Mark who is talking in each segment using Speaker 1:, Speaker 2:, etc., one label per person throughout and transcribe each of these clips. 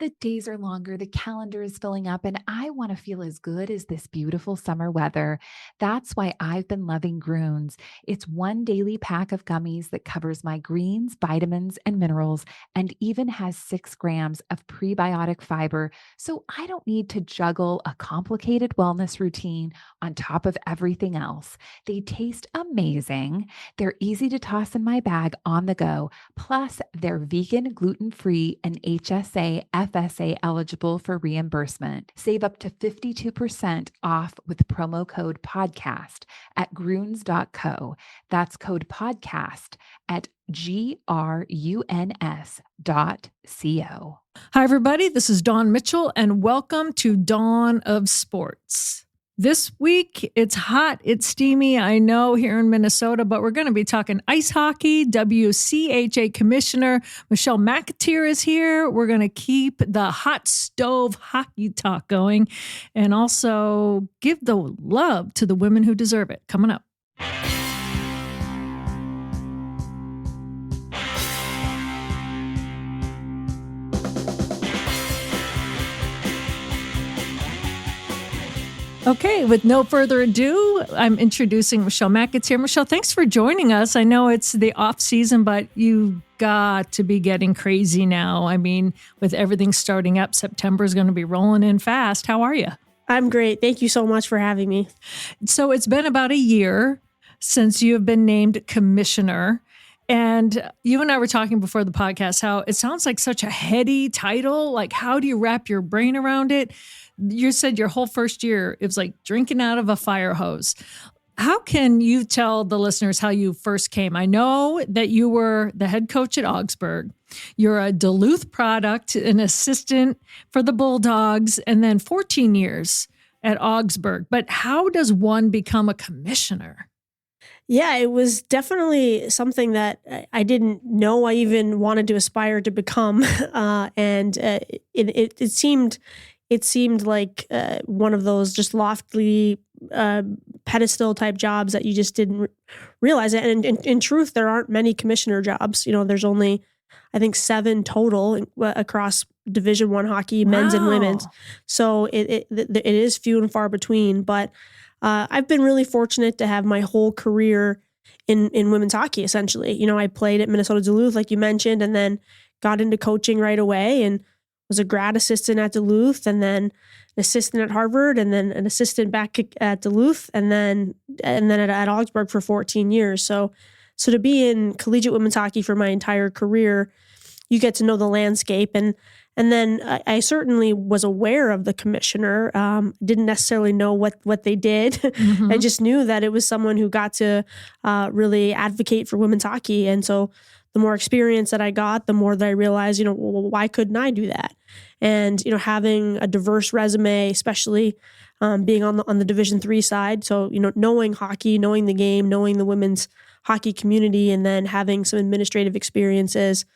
Speaker 1: The days are longer, the calendar is filling up, and I want to feel as good as this beautiful summer weather. That's why I've been loving Groons. It's one daily pack of gummies that covers my greens, vitamins, and minerals, and even has 6 grams of prebiotic fiber. So I don't need to juggle a complicated wellness routine on top of everything else. They taste amazing. They're easy to toss in my bag on the go. Plus, they're vegan, gluten-free, and HSA, FSA eligible for reimbursement. Save up to 52% off with promo code podcast at gruns.co. That's code podcast at gruns.co.
Speaker 2: Hi, everybody. This is Dawn Mitchell, and welcome to Dawn of Sports. This week, it's hot, it's steamy, I know, here in Minnesota, but we're going to be talking ice hockey. WCHA Commissioner Michelle McAteer is here. We're going to keep the hot stove hockey talk going and also give the love to the women who deserve it. Coming up. Okay, with no further ado, I'm introducing Michelle McAteer. Michelle, thanks for joining us. I know it's the off season, but you got to be getting crazy now. I mean, with everything starting up, September is going to be rolling in fast. How are you?
Speaker 3: I'm great. Thank you so much for having me.
Speaker 2: So it's been about a year since you have been named commissioner. And you and I were talking before the podcast how it sounds like such a heady title. Like, how do you wrap your brain around it? You said your whole first year, it was like drinking out of a fire hose. How can you tell the listeners how you first came? I know that you were the head coach at Augsburg. You're a Duluth product, an assistant for the Bulldogs, and then 14 years at Augsburg. But how does one become a commissioner?
Speaker 3: Yeah, it was definitely something that I didn't know I even wanted to aspire to become. It seemed like one of those just lofty pedestal type jobs that you just didn't realize it. And in truth, there aren't many commissioner jobs. You know, there's only, I think, 7 total across Division I hockey, men's and women's. So it is few and far between. But I've been really fortunate to have my whole career in women's hockey, essentially. You know, I played at Minnesota Duluth, like you mentioned, and then got into coaching right away and was a grad assistant at Duluth, and then an assistant at Harvard, and then an assistant back at Duluth, and then at Augsburg for 14 years. So to be in collegiate women's hockey for my entire career, you get to know the landscape. And then I certainly was aware of the commissioner. Didn't necessarily know what they did. Mm-hmm. I just knew that it was someone who got to really advocate for women's hockey. And so the more experience that I got, the more that I realized, well, why couldn't I do that? And, having a diverse resume, especially being on the Division III side. So, knowing hockey, knowing the game, knowing the women's hockey community, and then having some administrative experiences,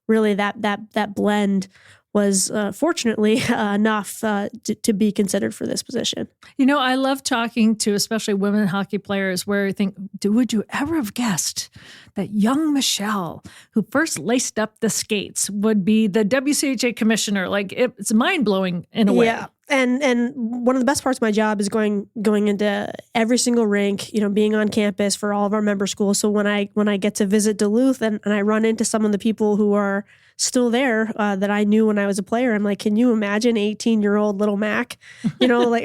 Speaker 3: really that blend was fortunately enough to be considered for this position.
Speaker 2: I love talking to especially women hockey players where I think, would you ever have guessed that young Michelle, who first laced up the skates, would be the WCHA commissioner? Like, it's mind-blowing in a way.
Speaker 3: Yeah. And one of the best parts of my job is going into every single rink, being on campus for all of our member schools. So when I get to visit Duluth and I run into some of the people who are still there that I knew when I was a player, I'm like, can you imagine 18-year-old little Mac, like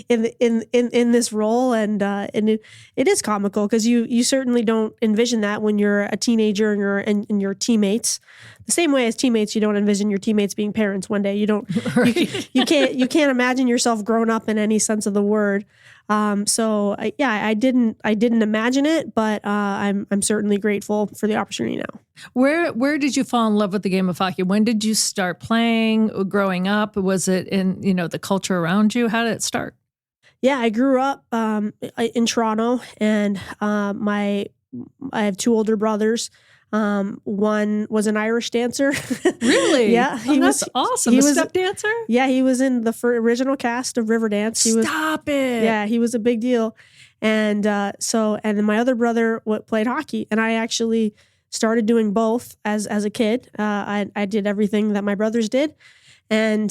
Speaker 3: in this role? And it is comical because you certainly don't envision that when you're a teenager and your teammates. The same way as teammates, you don't envision your teammates being parents one day. You don't. Right. You can't imagine yourself grown up in any sense of the word. I didn't imagine it, but I'm certainly grateful for the opportunity now.
Speaker 2: Where did you fall in love with the game of hockey? When did you start playing? Growing up, was it in the culture around you? How did it start?
Speaker 3: Yeah, I grew up in Toronto, and I have 2 older brothers. One was an Irish dancer.
Speaker 2: Really?
Speaker 3: Yeah.
Speaker 2: That's awesome. He was a step dancer?
Speaker 3: Yeah, he was in the original cast of Riverdance.
Speaker 2: Stop it.
Speaker 3: Yeah, he was a big deal. And then my other brother played hockey, and I actually started doing both as a kid. I did everything that my brothers did. And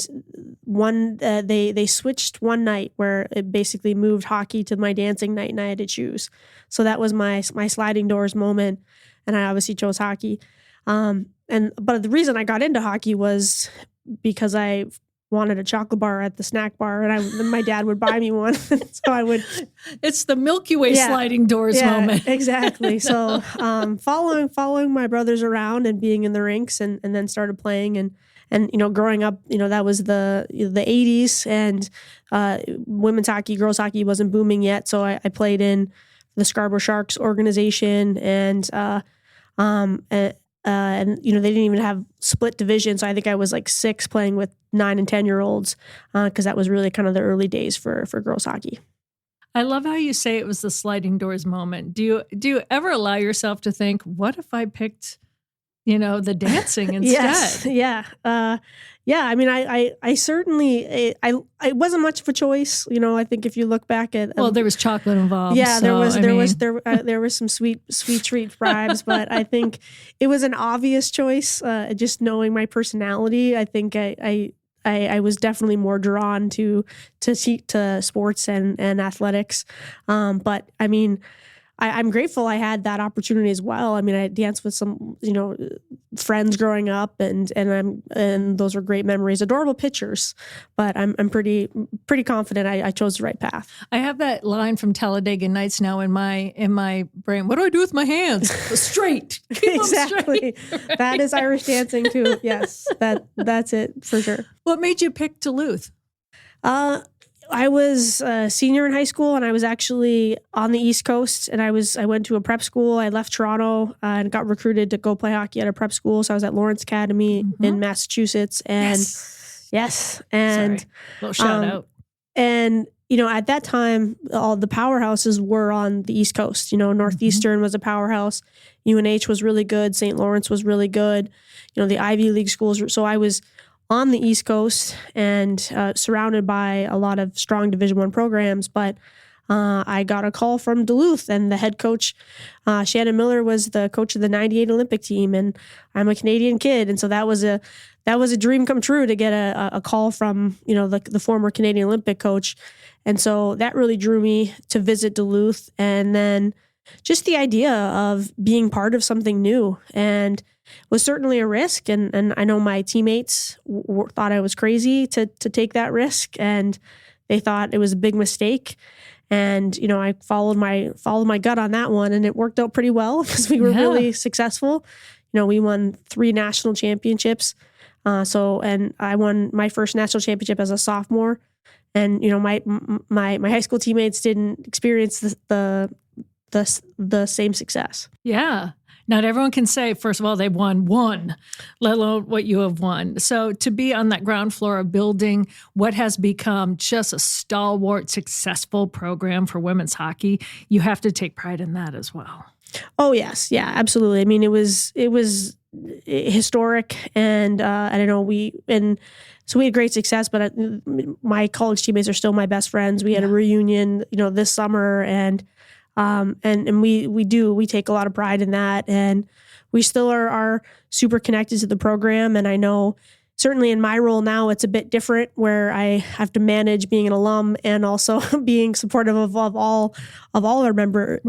Speaker 3: they switched one night where it basically moved hockey to my dancing night, and I had to choose. So that was my sliding doors moment, and I obviously chose hockey. But the reason I got into hockey was because I wanted a chocolate bar at the snack bar, and my dad would buy me one. So I would.
Speaker 2: It's the Milky Way sliding doors moment.
Speaker 3: Exactly. So following my brothers around and being in the rinks, and then started playing, and growing up, that was the 80s, and women's hockey, girls hockey wasn't booming yet. So I played in the Scarborough Sharks organization, and they didn't even have split division. So I think I was like 6 playing with 9 and 10-year-olds, because that was really kind of the early days for girls hockey.
Speaker 2: I love how you say it was the sliding doors moment. Do you ever allow yourself to think, what if I picked, the dancing instead?
Speaker 3: Yes. Yeah. I mean, I certainly, I wasn't much of a choice. I think if you look back at,
Speaker 2: there was chocolate involved.
Speaker 3: Yeah, there was some sweet treat bribes, but I think it was an obvious choice. Just knowing my personality, I think I was definitely more drawn to sports and athletics. But I mean, I'm grateful I had that opportunity as well. I mean, I danced with some, friends growing up, and those were great memories, adorable pictures. But I'm pretty confident I chose the right path.
Speaker 2: I have that line from Talladega Nights now in my brain. What do I do with my hands? Straight. Keep
Speaker 3: exactly.
Speaker 2: Them straight.
Speaker 3: That is Irish dancing too. Yes, that's it for sure.
Speaker 2: What made you pick Duluth?
Speaker 3: I was a senior in high school, and I was actually on the East Coast, and I went to a prep school. I left Toronto and got recruited to go play hockey at a prep school. So I was at Lawrence Academy in Massachusetts, and yes, and
Speaker 2: sorry. Little shout out.
Speaker 3: And at that time, all the powerhouses were on the East Coast. Northeastern was a powerhouse. UNH was really good. St. Lawrence was really good. The Ivy League schools. So I was on the East Coast and surrounded by a lot of strong Division I programs. But I got a call from Duluth, and the head coach, Shannon Miller, was the coach of the '98 Olympic team, and I'm a Canadian kid, and so that was a dream come true to get a call from the former Canadian Olympic coach, and so that really drew me to visit Duluth, and then just the idea of being part of something new, and was certainly a risk. And I know my teammates thought I was crazy to take that risk, and they thought it was a big mistake. And, I followed my gut on that one, and it worked out pretty well because we were really successful. We won 3 national championships. And I won my first national championship as a sophomore. And, my high school teammates didn't experience the same success.
Speaker 2: Yeah. Not everyone can say, first of all, they've won one, let alone what you have won. So to be on that ground floor of building what has become just a stalwart, successful program for women's hockey, you have to take pride in that as well.
Speaker 3: Oh, yes. Yeah, absolutely. I mean, it was historic, and I don't know, so we had great success, but my college teammates are still my best friends. We had a reunion, this summer, and we take a lot of pride in that, and we still are super connected to the program. And I know certainly in my role now, it's a bit different, where I have to manage being an alum and also being supportive of all our member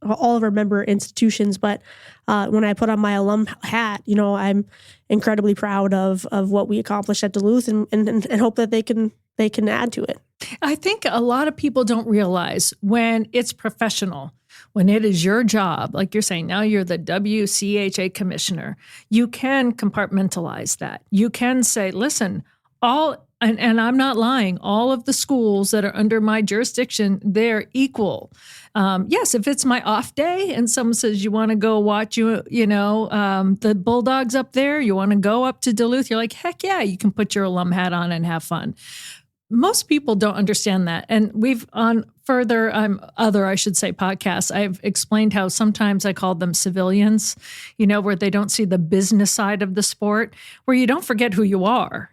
Speaker 3: all of our member institutions. But when I put on my alum hat, I'm incredibly proud of what we accomplished at Duluth, and hope that they can add to it.
Speaker 2: I think a lot of people don't realize when it's professional, when it is your job, like you're saying, now you're the WCHA commissioner, you can compartmentalize that. You can say, listen, and I'm not lying, all of the schools that are under my jurisdiction, they're equal. Yes, if it's my off day and someone says you want to go watch, the Bulldogs up there, you want to go up to Duluth, you're like, heck yeah, you can put your alum hat on and have fun. Most people don't understand that. And we've on further, podcasts, I've explained how sometimes I call them civilians, where they don't see the business side of the sport, where you don't forget who you are.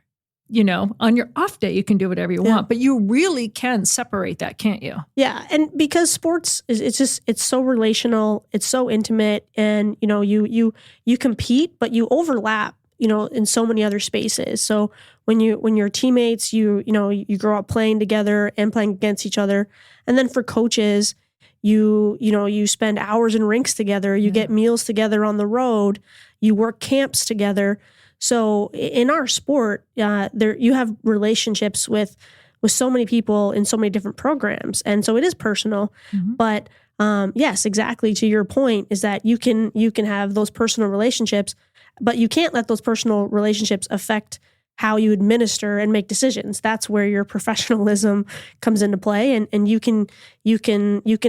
Speaker 2: On your off day, you can do whatever you want, but you really can separate that, can't you?
Speaker 3: Yeah. And because sports it's so relational, it's so intimate, and, you compete, but you overlap, in so many other spaces. So when you're teammates, you grow up playing together and playing against each other. And then for coaches, you spend hours in rinks together, you get meals together on the road, you work camps together. So in our sport, there you have relationships with so many people in so many different programs. And so it is personal, but yes, exactly. To your point is that you can have those personal relationships, but you can't let those personal relationships affect how you administer and make decisions. That's where your professionalism comes into play. And you can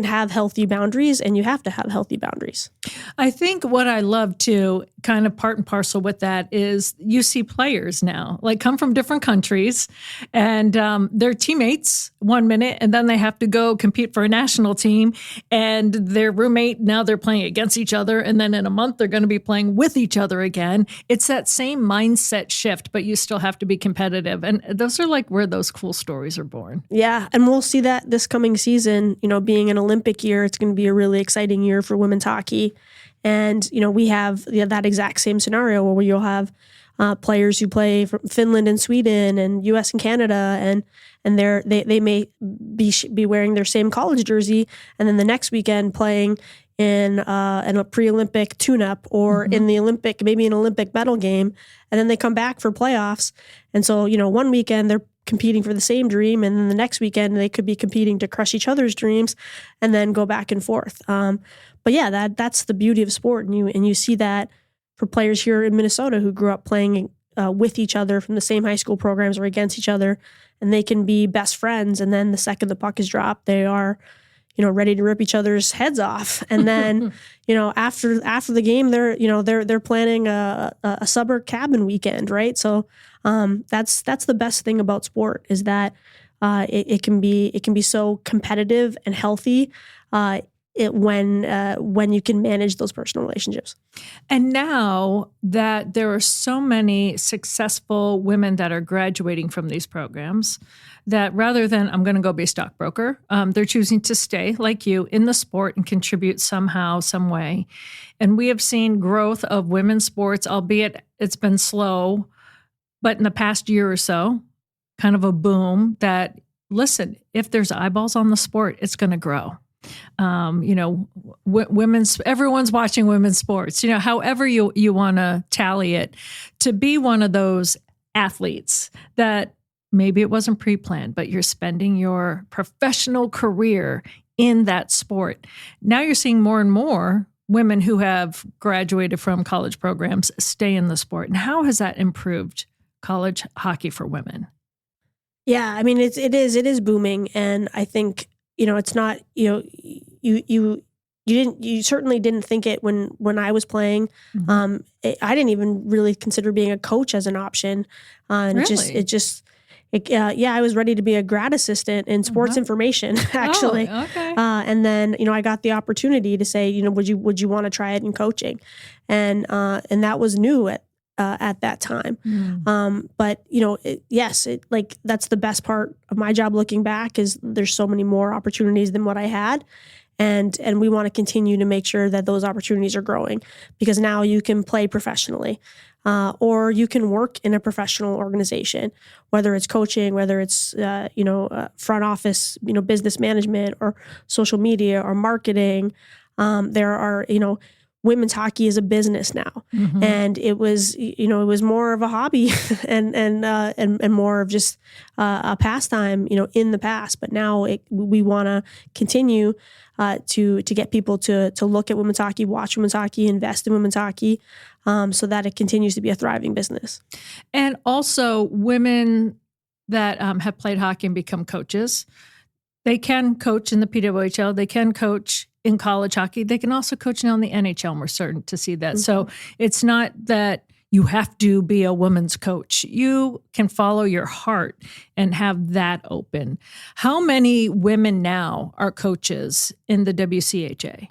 Speaker 3: have healthy boundaries, and you have to have healthy boundaries.
Speaker 2: I think what I love too, kind of part and parcel with that, is you see players now like come from different countries, and they're teammates 1 minute, and then they have to go compete for a national team, and their roommate, now they're playing against each other, and then in a month they're going to be playing with each other again. It's that same mindset shift, but you still have to be competitive. And those are like where those cool stories are born.
Speaker 3: Yeah. And we'll see that this coming season, being an Olympic year, it's going to be a really exciting year for women's hockey. And, we have that exact same scenario where you'll have players who play from Finland and Sweden and US and Canada, and they may be wearing their same college jersey, and then the next weekend playing in a pre-Olympic tune-up, or in the Olympic, maybe an Olympic medal game, and then they come back for playoffs. And so, one weekend they're competing for the same dream, and then the next weekend they could be competing to crush each other's dreams, and then go back and forth. But yeah, that's the beauty of sport, and you see that for players here in Minnesota who grew up playing with each other from the same high school programs or against each other, and they can be best friends. And then the second the puck is dropped, they are ready to rip each other's heads off. And then, after the game, they're planning a summer cabin weekend, right? So that's the best thing about sport, is that it can be so competitive and healthy when you can manage those personal relationships.
Speaker 2: And now that there are so many successful women that are graduating from these programs, that rather than I'm going to go be a stockbroker, they're choosing to stay, like you, in the sport and contribute somehow, some way. And we have seen growth of women's sports, albeit it's been slow, but in the past year or so, kind of a boom that, listen, if there's eyeballs on the sport, it's going to grow. Everyone's watching women's sports, however you want to tally it, to be one of those athletes that maybe it wasn't pre-planned, but you're spending your professional career in that sport. Now you're seeing more and more women who have graduated from college programs stay in the sport. And how has that improved college hockey for women?
Speaker 3: Yeah, I mean, it is booming. And I think, it's not, you certainly didn't think it when I was playing. I didn't even really consider being a coach as an option. And
Speaker 2: really?
Speaker 3: I was ready to be a grad assistant in sports information, actually.
Speaker 2: Oh, okay.
Speaker 3: And then, I got the opportunity to say, would you want to try it in coaching? And that was new at that time. But that's the best part of my job looking back, is there's so many more opportunities than what I had. And we want to continue to make sure that those opportunities are growing, because now you can play professionally, or you can work in a professional organization, whether it's coaching, whether it's, front office, business management, or social media, or marketing. There are, women's hockey is a business now, and it was more of a hobby and more of just a pastime, in the past. But now we want to continue to get people to look at women's hockey, watch women's hockey, invest in women's hockey, so that it continues to be a thriving business.
Speaker 2: And also, women that have played hockey and become coaches, they can coach in the PWHL, they can coach in college hockey. They can also coach now in the NHL, and we're starting to see that. So it's not that you have to be a women's coach. You can follow your heart and have that open. How many women now are coaches in the WCHA?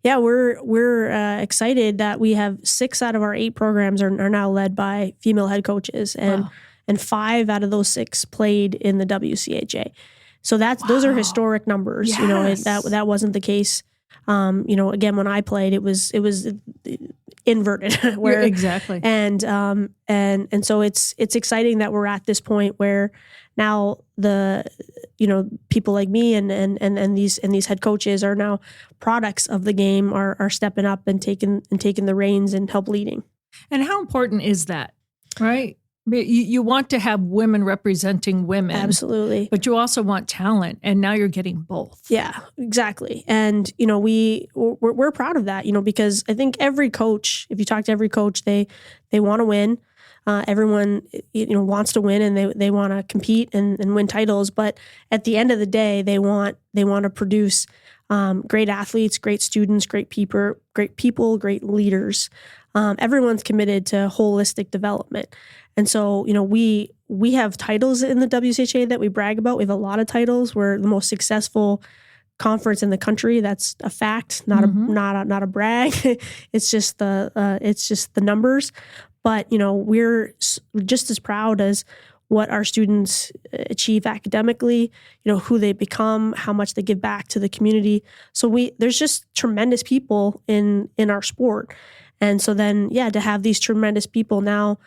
Speaker 3: Yeah, we're excited that we have 6 out of our 8 programs are now led by female head coaches, and 5 out of those 6 played in the WCHA. So those are historic numbers.
Speaker 2: Yes.
Speaker 3: That wasn't the case Again, when I played, it was inverted where
Speaker 2: Exactly.
Speaker 3: and so it's exciting that we're at this point where now the people like me and these head coaches are now products of the game, are stepping up and taking the reins and help leading.
Speaker 2: And how important is that, right? You want to have women representing women.
Speaker 3: Absolutely.
Speaker 2: But you also want talent, and now you're getting both.
Speaker 3: Yeah, exactly. And, we're proud of that, because I think every coach, if you talk to every coach, they want to win. Everyone, wants to win, and they want to compete and win titles. But at the end of the day, they want to produce great athletes, great students, great people, great leaders. Everyone's committed to holistic development. And so, we have titles in the WCHA that we brag about. We have a lot of titles. We're the most successful conference in the country. That's a fact, not a brag. It's just the numbers. But, we're just as proud as what our students achieve academically, who they become, how much they give back to the community. So there's just tremendous people in our sport. And so then, to have these tremendous people now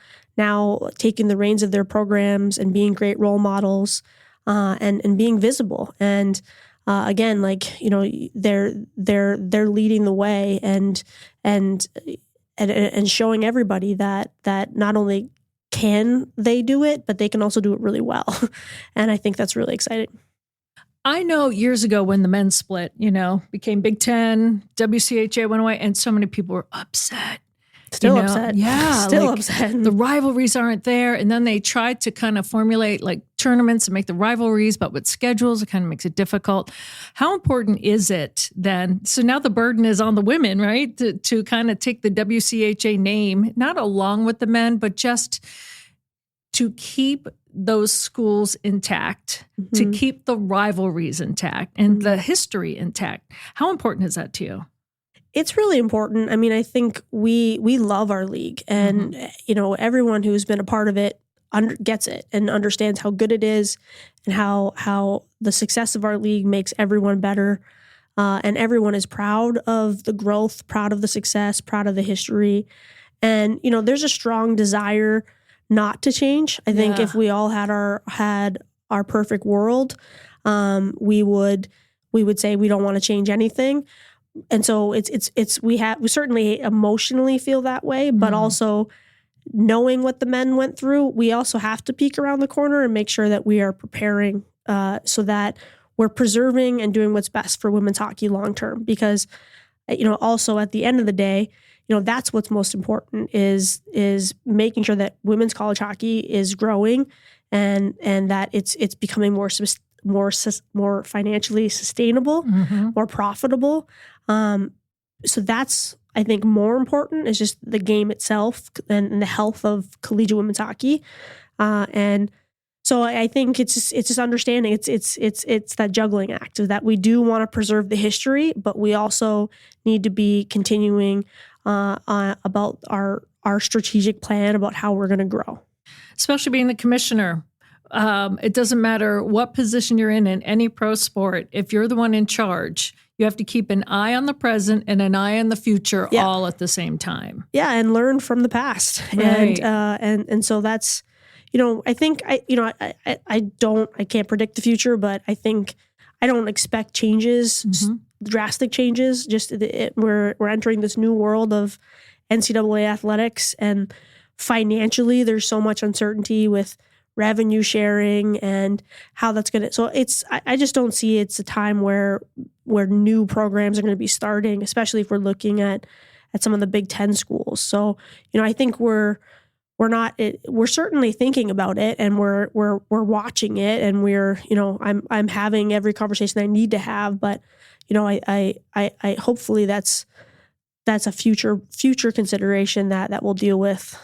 Speaker 3: taking the reins of their programs and being great role models, and being visible. And again, they're leading the way and showing everybody that not only can they do it, but they can also do it really well. And I think that's really exciting.
Speaker 2: I know years ago when the men split, became Big Ten, WCHA went away, and so many people were upset.
Speaker 3: Still upset.
Speaker 2: Yeah.
Speaker 3: Still upset.
Speaker 2: The rivalries aren't there. And then they tried to kind of formulate like tournaments and make the rivalries, but with schedules, it kind of makes it difficult. How important is it then? So now the burden is on the women, right? To kind of take the WCHA name, not along with the men, but just to keep those schools intact, to keep the rivalries intact and the history intact. How important is that to you?
Speaker 3: It's really important. I mean, I think we love our league, and everyone who's been a part of it gets it and understands how good it is, and how the success of our league makes everyone better, and everyone is proud of the growth, proud of the success, proud of the history, and there's a strong desire not to change. I think if we all had our perfect world, we would say we don't want to change anything. And so we certainly emotionally feel that way, but also knowing what the men went through, we also have to peek around the corner and make sure that we are preparing so that we're preserving and doing what's best for women's hockey long term. Because also at the end of the day, that's what's most important is making sure that women's college hockey is growing and that it's becoming more financially sustainable, more profitable. So that's, I think, more important is just the game itself and the health of collegiate women's hockey. And so I think it's just understanding it's that juggling act of that we do want to preserve the history, but we also need to be continuing about our strategic plan about how we're going to grow.
Speaker 2: Especially being the commissioner. It doesn't matter what position you're in any pro sport. If you're the one in charge, you have to keep an eye on the present and an eye on the future all at the same time.
Speaker 3: Yeah, and learn from the past.
Speaker 2: Right.
Speaker 3: And so that's, I think I can't predict the future, but I think I don't expect changes, drastic changes. Just we're entering this new world of NCAA athletics, and financially, there's so much uncertainty with revenue sharing and how that's going to. So I just don't see it's a time where new programs are going to be starting, especially if we're looking at some of the Big Ten schools. So I think we're certainly thinking about it, and we're watching it, and I'm having every conversation I need to have. But I hopefully that's a future consideration that we'll deal with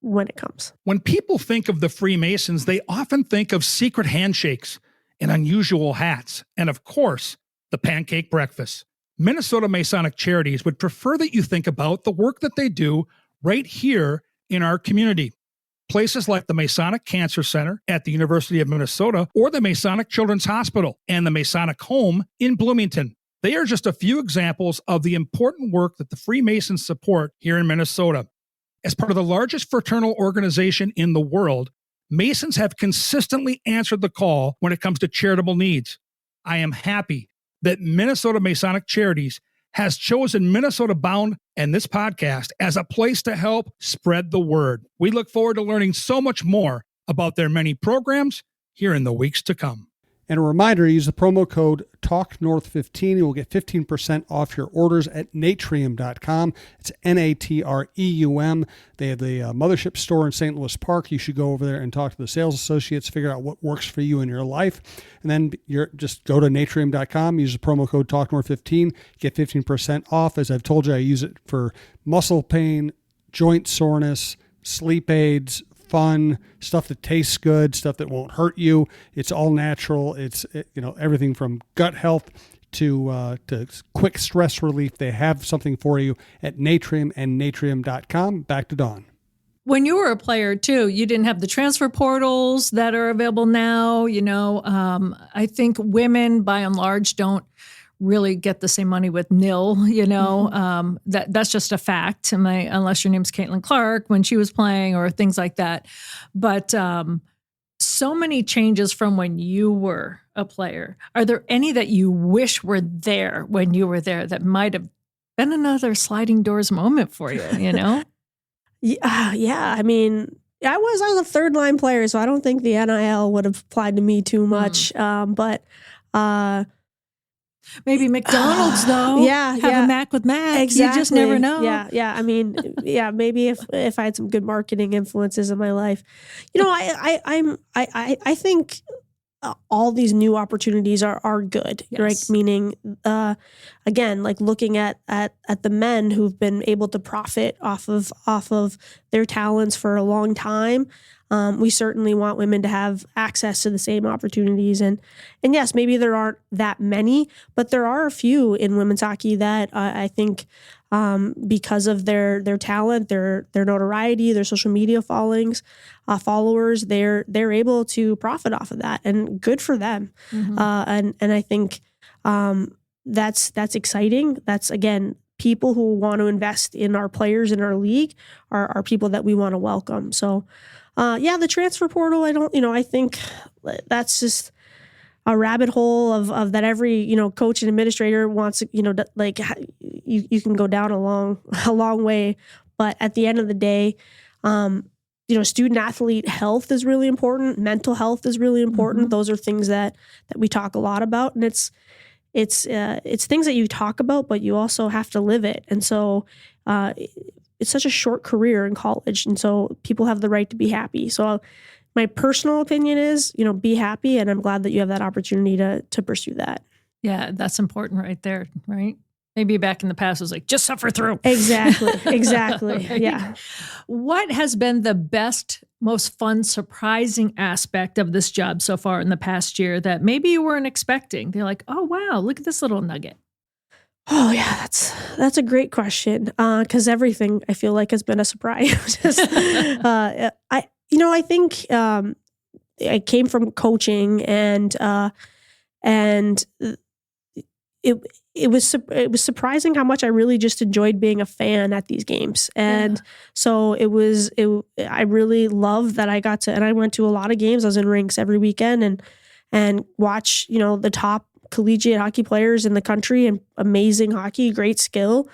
Speaker 3: when it comes.
Speaker 4: When people think of the Freemasons, they often think of secret handshakes and unusual hats, and of course, the pancake breakfast. Minnesota Masonic Charities would prefer that you think about the work that they do right here in our community. Places like the Masonic Cancer Center at the University of Minnesota, or the Masonic Children's Hospital and the Masonic Home in Bloomington. They are just a few examples of the important work that the Freemasons support here in Minnesota. As part of the largest fraternal organization in the world, Masons have consistently answered the call when it comes to charitable needs. I am happy that Minnesota Masonic Charities has chosen Minnesota Bound and this podcast as a place to help spread the word. We look forward to learning so much more about their many programs here in the weeks to come.
Speaker 5: And a reminder, use the promo code TALKNORTH15. You will get 15% off your orders at natrium.com. It's Natreum. They have the mothership store in St. Louis Park. You should go over there and talk to the sales associates, figure out what works for you in your life. And then just go to natrium.com, use the promo code TALKNORTH15, get 15% off. As I've told you, I use it for muscle pain, joint soreness, sleep aids, fun, stuff that tastes good, stuff that won't hurt you. It's all natural. It's everything from gut health to quick stress relief. They have something for you at Natrium and natrium.com. Back to Dawn.
Speaker 2: When you were a player too, you didn't have the transfer portals that are available now. I think women by and large don't really get the same money with nil, that's just a fact. Unless your name's Caitlin Clark when she was playing or things like that. But so many changes from when you were a player. Are there any that you wish were there when you were there that might have been another sliding doors moment for you,
Speaker 3: Yeah. I mean, I was a third line player, so I don't think the NIL would have applied to me too much. But
Speaker 2: maybe McDonald's though. Have a Mac with Mac.
Speaker 3: Exactly.
Speaker 2: You just never know.
Speaker 3: Yeah. I mean, maybe if I had some good marketing influences in my life, I think all these new opportunities are good,
Speaker 2: yes.
Speaker 3: right? Meaning, again, like looking at the men who've been able to profit off of their talents for a long time. We certainly want women to have access to the same opportunities. And yes, maybe there aren't that many, but there are a few in women's hockey that I think because of their talent, their notoriety, their social media followers, they're able to profit off of that, and good for them. Mm-hmm. And I think that's exciting. That's, again, people who want to invest in our players in our league are people that we want to welcome. So the transfer portal, I think that's just a rabbit hole of that every, coach and administrator wants, you can go down a long way. But at the end of the day, student athlete health is really important. Mental health is really important. Mm-hmm. Those are things that we talk a lot about. And it's things that you talk about, but you also have to live it. And so, it's such a short career in college. And so people have the right to be happy. So my personal opinion is, be happy. And I'm glad that you have that opportunity to pursue that.
Speaker 2: Yeah, that's important right there, right? Maybe back in the past it was like, just suffer through.
Speaker 3: Exactly.
Speaker 2: Right?
Speaker 3: Yeah.
Speaker 2: What has been the best, most fun, surprising aspect of this job so far in the past year that maybe you weren't expecting? They're like, oh, wow, look at this little nugget.
Speaker 3: Oh yeah, that's a great question. Because everything I feel like has been a surprise. I think I came from coaching, and it was surprising how much I really just enjoyed being a fan at these games, and so I really loved that I got to, and I went to a lot of games. I was in rinks every weekend and watch the top collegiate hockey players in the country, and amazing hockey, great skill.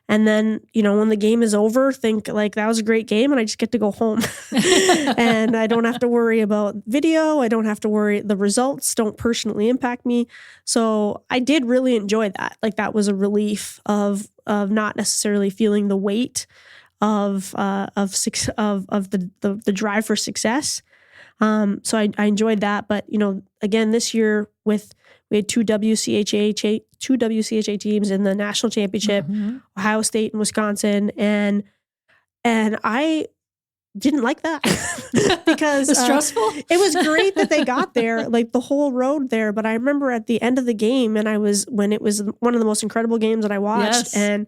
Speaker 3: And then, when the game is over, think like that was a great game and I just get to go home and I don't have to worry about video. I don't have to worry. The results don't personally impact me. So I did really enjoy that. Like that was a relief of not necessarily feeling the weight of the drive for success. So I enjoyed that. But, again, this year we had two WCHA teams in the national championship, mm-hmm. Ohio State and Wisconsin. And I didn't like that because
Speaker 2: it was stressful.
Speaker 3: It was great that they got there, like the whole road there. But I remember at the end of the game, when it was one of the most incredible games that I watched, and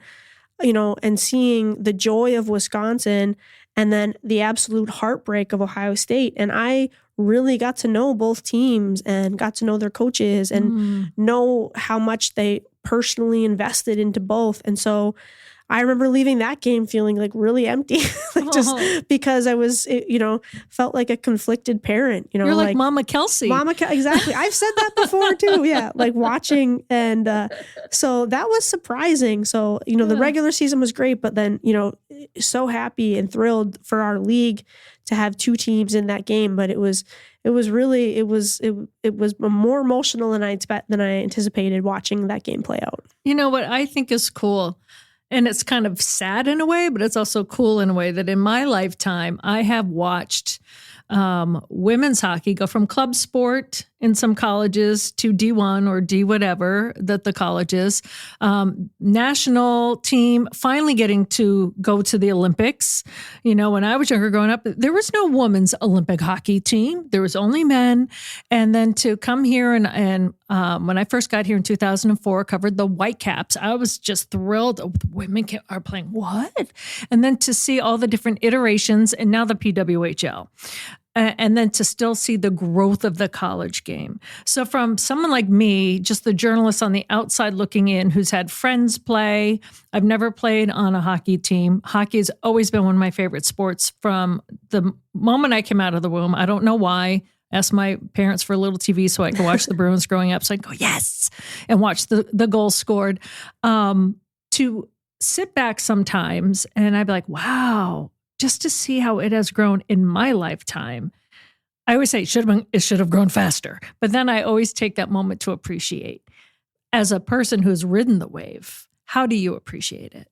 Speaker 3: seeing the joy of Wisconsin and then the absolute heartbreak of Ohio State. And I really got to know both teams and got to know their coaches and know how much they personally invested into both. And so I remember leaving that game feeling like really empty, like just because I was, felt like a conflicted parent.
Speaker 2: You're like Mama Kelsey.
Speaker 3: Exactly. I've said that before too. Yeah, like watching, and so that was surprising. So the regular season was great, but then so happy and thrilled for our league to have two teams in that game. But it was more emotional than I anticipated watching that game play out.
Speaker 2: You know what I think is cool? And it's kind of sad in a way, but it's also cool in a way that in my lifetime, I have watched women's hockey go from club sport in some colleges to D1 or D whatever that the college is. National team finally getting to go to the Olympics. When I was younger growing up, there was no women's Olympic hockey team. There was only men. And then to come here and when I first got here in 2004, covered the Whitecaps, I was just thrilled. Oh, the women are playing what? And then to see all the different iterations and now the PWHL. And then to still see the growth of the college game. So from someone like me, just the journalist on the outside looking in who's had friends play, I've never played on a hockey team. Hockey has always been one of my favorite sports from the moment I came out of the womb. I don't know why. Asked my parents for a little TV so I could watch the Bruins growing up. So I'd go, yes, and watch the goals scored. To sit back sometimes and I'd be like, wow, just to see how it has grown in my lifetime. I always say it should have grown faster. But then I always take that moment to appreciate. As a person who's ridden the wave, how do you appreciate it?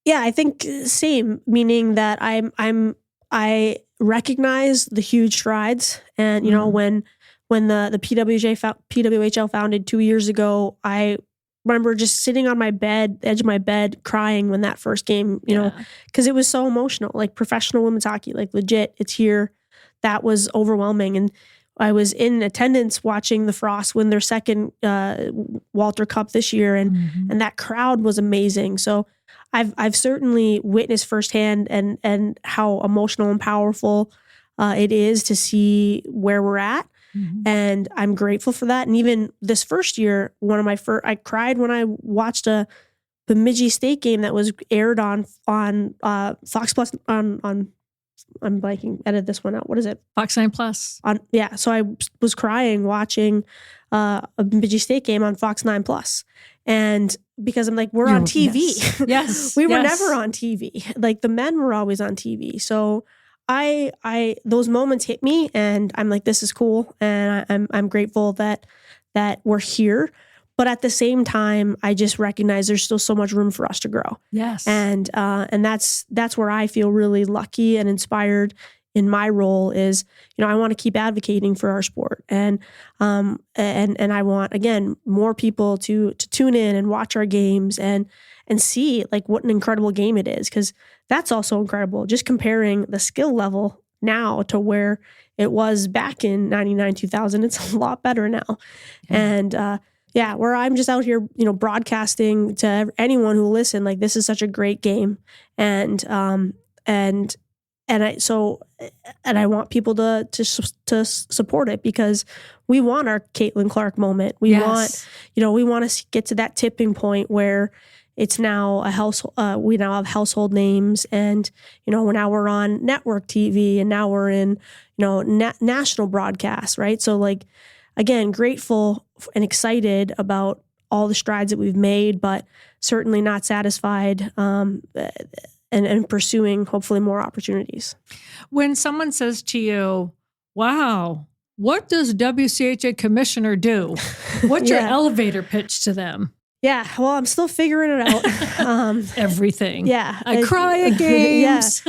Speaker 3: Yeah, I think same, meaning that I recognize the huge strides. And, when the PWHL founded 2 years ago, I remember just sitting on my bed, the edge of my bed, crying when that first game, because it was so emotional, like professional women's hockey, like legit, it's here. That was overwhelming. And I was in attendance watching the Frost win their second Walter Cup this year. And that crowd was amazing. So I've certainly witnessed firsthand and how emotional and powerful it is to see where we're at. And I'm grateful for that. And even this first year, I cried when I watched a Bemidji State game that was aired on Fox Plus on I'm blanking. Edit this one out. What is it?
Speaker 2: Fox 9 Plus.
Speaker 3: So I was crying watching a Bemidji State game on Fox 9 Plus, and because I'm like, we're on TV.
Speaker 2: Yes.
Speaker 3: We were never on TV. Like the men were always on TV. So I those moments hit me, and I'm like, this is cool, and I'm grateful that we're here. But at the same time, I just recognize there's still so much room for us to grow.
Speaker 2: Yes,
Speaker 3: and that's where I feel really lucky and inspired in my role. Is I want to keep advocating for our sport, and I want, again, more people to tune in and watch our games and see like what an incredible game it is, because that's also incredible. Just comparing the skill level now to where it was back in 99, 2000, it's a lot better now. Yeah. And where I'm just out here, broadcasting to anyone who listen, like, this is such a great game. And I want people to support it, because we want our Caitlin Clark moment. We want to get to that tipping point where it's now we now have household names, and now we're on network TV, and now we're in national broadcasts, right? So, like, again, grateful and excited about all the strides that we've made, but certainly not satisfied, and pursuing hopefully more opportunities.
Speaker 2: When someone says to you, wow, what does WCHA Commissioner do? What's your elevator pitch to them?
Speaker 3: Yeah, well, I'm still figuring it out.
Speaker 2: Everything.
Speaker 3: Yeah.
Speaker 2: I cry at games.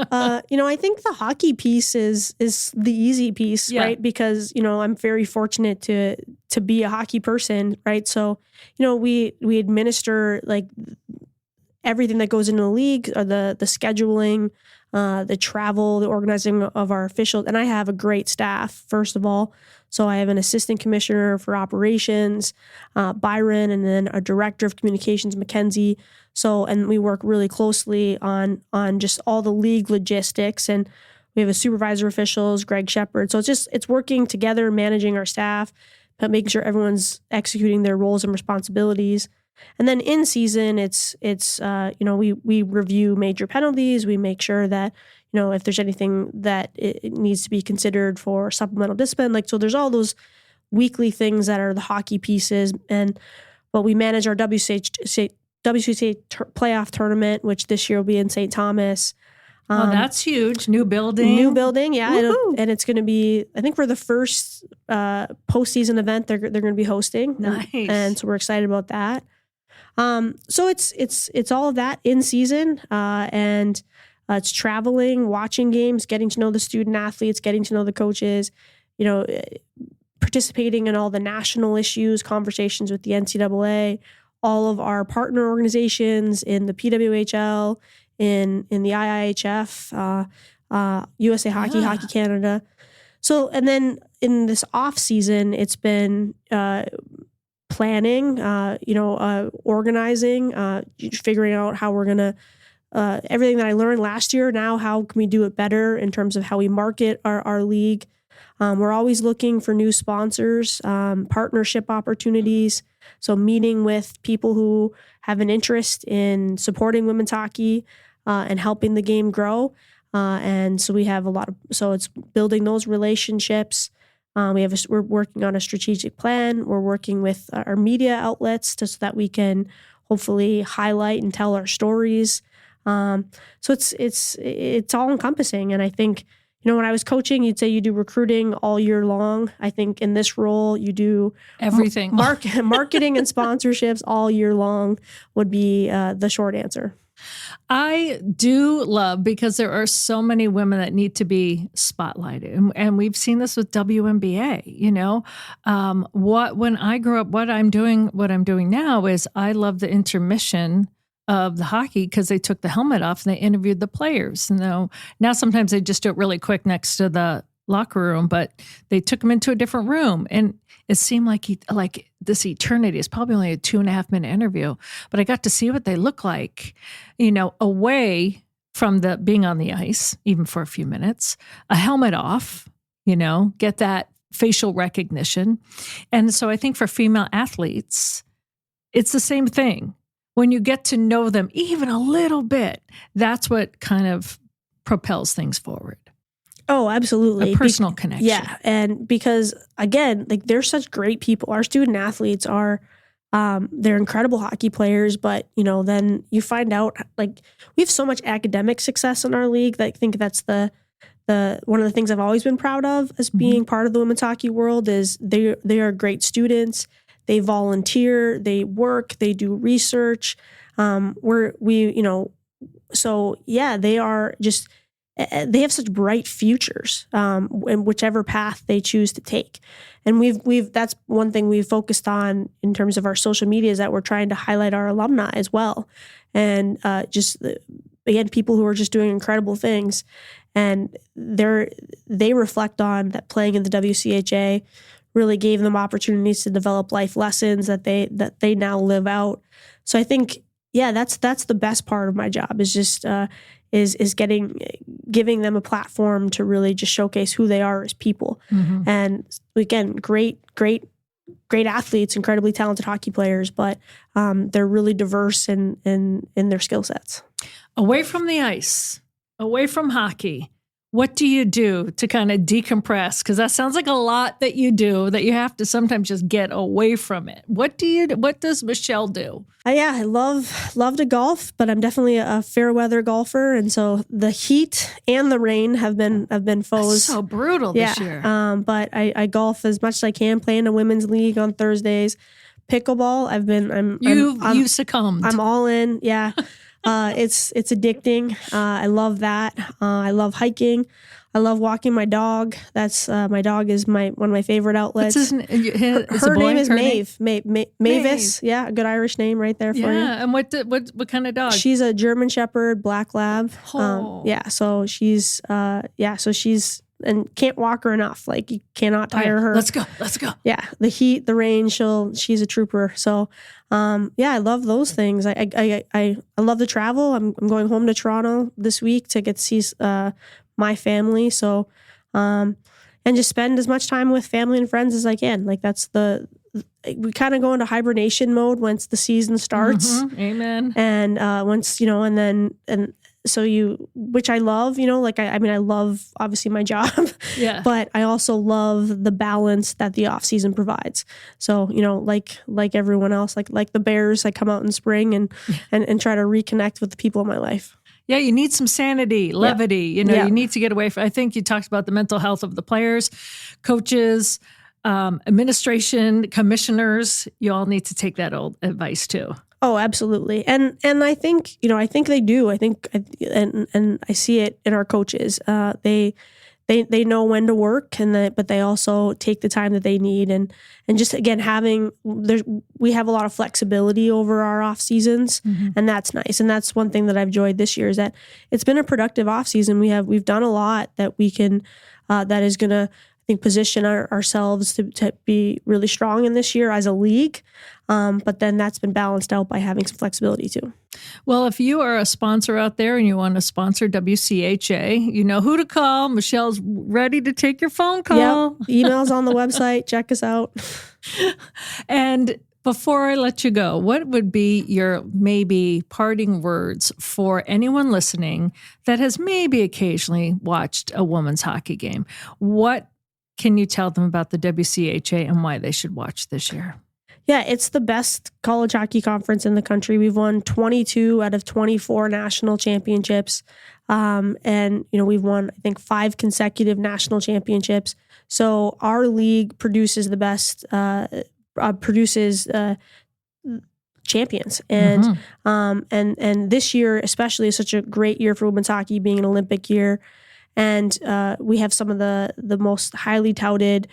Speaker 3: I think the hockey piece is the easy piece, right? Because, I'm very fortunate to be a hockey person, right? So, we administer like everything that goes into the league, or the scheduling, the travel, the organizing of our officials. And I have a great staff, first of all. So I have an assistant commissioner for operations, Byron, and then a director of communications, Mackenzie. So, and we work really closely on just all the league logistics. And we have a supervisor officials, Greg Shepard. So it's working together, managing our staff, making sure everyone's executing their roles and responsibilities. And then in season, it's we review major penalties. We make sure that, if there's anything that it needs to be considered for supplemental discipline, so there's all those weekly things that are the hockey pieces. But we manage our WCHA playoff tournament, which this year will be in St. Thomas.
Speaker 2: That's huge. New building.
Speaker 3: Yeah. And it's going to be, I think for the first postseason event they're going to be hosting.
Speaker 2: Nice.
Speaker 3: And so we're excited about that. So it's all of that in season, and it's traveling, watching games, getting to know the student athletes, getting to know the coaches, participating in all the national issues, conversations with the NCAA, all of our partner organizations in the PWHL, in the IIHF, USA Hockey, Hockey Canada. So, and then in this off season, it's been planning, organizing, figuring out how we're going to, everything that I learned last year, now how can we do it better in terms of how we market our league. We're always looking for new sponsors, partnership opportunities. So meeting with people who have an interest in supporting women's hockey and helping the game grow. And so we have so it's building those relationships. We're working on a strategic plan. We're working with our media outlets so that we can hopefully highlight and tell our stories. So it's all encompassing. And I think, when I was coaching, you'd say you do recruiting all year long. I think in this role, you do
Speaker 2: everything.
Speaker 3: Marketing and sponsorships all year long would be the short answer.
Speaker 2: I do love, because there are so many women that need to be spotlighted. And we've seen this with WNBA, when I grew up, what I'm doing now is I love the intermission of the hockey, because they took the helmet off and they interviewed the players. Now sometimes they just do it really quick next to the locker room, but they took them into a different room, and it seemed like this eternity. Is probably only a 2.5 minute interview, but I got to see what they look like, away from the being on the ice, even for a few minutes, a helmet off, get that facial recognition. And so I think for female athletes, it's the same thing. When you get to know them even a little bit, that's what kind of propels things forward.
Speaker 3: Oh, absolutely.
Speaker 2: A personal connection.
Speaker 3: Yeah. And because, again, they're such great people. Our student athletes are, they're incredible hockey players, but, then you find out, we have so much academic success in our league that I think that's the one of the things I've always been proud of as being part of the women's hockey world is they are great students. They volunteer, they work, they do research. So yeah, they are just, they have such bright futures in whichever path they choose to take. And that's one thing we've focused on in terms of our social media, is that we're trying to highlight our alumni as well. And again, people who are just doing incredible things. And they reflect on that playing in the WCHA really gave them opportunities to develop life lessons that they now live out. So I think, yeah, that's the best part of my job, is just is giving them a platform to really just showcase who they are as people. And again, great athletes, incredibly talented hockey players, but they're really diverse in their skill sets.
Speaker 2: Away from the ice, away from hockey, what do you do to kind of decompress? Because that sounds like a lot that you do, that you have to sometimes just get away from it. What does Michelle do?
Speaker 3: I love to golf, but I'm definitely a fair weather golfer, and so the heat and the rain have been foes.
Speaker 2: That's so brutal this year.
Speaker 3: But I golf as much as I can. Play in a women's league on Thursdays. Pickleball.
Speaker 2: You succumbed.
Speaker 3: I'm all in. Yeah. It's addicting. I love that. I love hiking. I love walking my dog. That's my dog is one of my favorite outlets.
Speaker 2: What's
Speaker 3: her name is Maeve. Mavis. Yeah, a good Irish name right there for you.
Speaker 2: Yeah, and what kind of dog?
Speaker 3: She's a German Shepherd, black lab.
Speaker 2: Oh.
Speaker 3: So she's and can't walk her enough. You cannot tire her.
Speaker 2: Let's go.
Speaker 3: Yeah, the heat, the rain. She's a trooper. So, I love those things. I love to travel. I'm going home to Toronto this week to get to see my family. So, and just spend as much time with family and friends as I can. Like we kind of go into hibernation mode once the season starts.
Speaker 2: Amen.
Speaker 3: And once, which I love, like, I mean, I love obviously my job,
Speaker 2: Yeah.
Speaker 3: but I also love the balance that the off season provides. So, like everyone else, like the Bears, I come out in spring and try to reconnect with the people in my life.
Speaker 2: Yeah, you need some sanity, levity. You need to get away from. I think you talked about the mental health of the players, coaches, administration, commissioners. You all need to take that old advice too.
Speaker 3: Oh, absolutely. And I think, they do. I think, and I see it in our coaches. They know when to work, but they also take the time that they need. And just, again, we have a lot of flexibility over our off seasons, and that's nice. And that's one thing that I've enjoyed this year, is that it's been a productive off season. We've done a lot that we can, that is going to, I think, position ourselves to be really strong in this year as a league. But then that's been balanced out by having some flexibility too.
Speaker 2: Well, if you are a sponsor out there and you want to sponsor WCHA, you know who to call. Michelle's ready to take your phone call.
Speaker 3: Yep. Email's on the website. Check us out.
Speaker 2: And before I let you go, what would be your maybe parting words for anyone listening that has maybe occasionally watched a women's hockey game? What can you tell them about the WCHA and why they should watch this year?
Speaker 3: Yeah, it's the best college hockey conference in the country. We've won 22 out of 24 national championships. And, we've won, I think, 5 consecutive national championships. So our league produces the best, champions. And, and this year, especially, is such a great year for women's hockey, being an Olympic year. And we have some of the most highly touted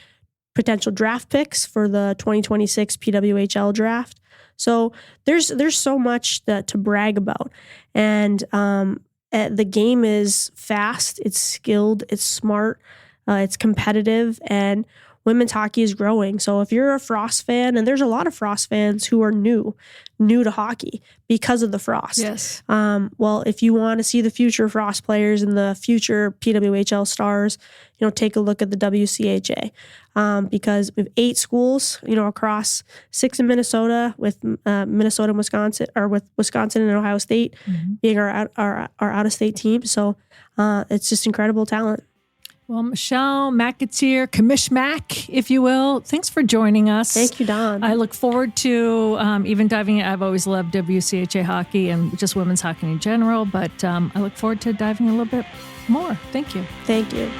Speaker 3: potential draft picks for the 2026 PWHL draft. So there's so much to brag about. And the game is fast, it's skilled, it's smart, it's competitive, and women's hockey is growing. So if you're a Frost fan, and there's a lot of Frost fans who are new to hockey because of the Frost.
Speaker 2: Yes.
Speaker 3: Well, if you want to see the future Frost players and the future PWHL stars, take a look at the WCHA, because we have 8 schools, across 6 in Minnesota, with Minnesota and Wisconsin, or with Wisconsin and Ohio State being our out-of-state team. So it's just incredible talent.
Speaker 2: Well, Michelle McAteer, Commish Mac, if you will, thanks for joining us.
Speaker 3: Thank you, Don.
Speaker 2: I look forward to even diving in. I've always loved WCHA hockey and just women's hockey in general, but I look forward to diving a little bit more. Thank you.
Speaker 3: Thank you.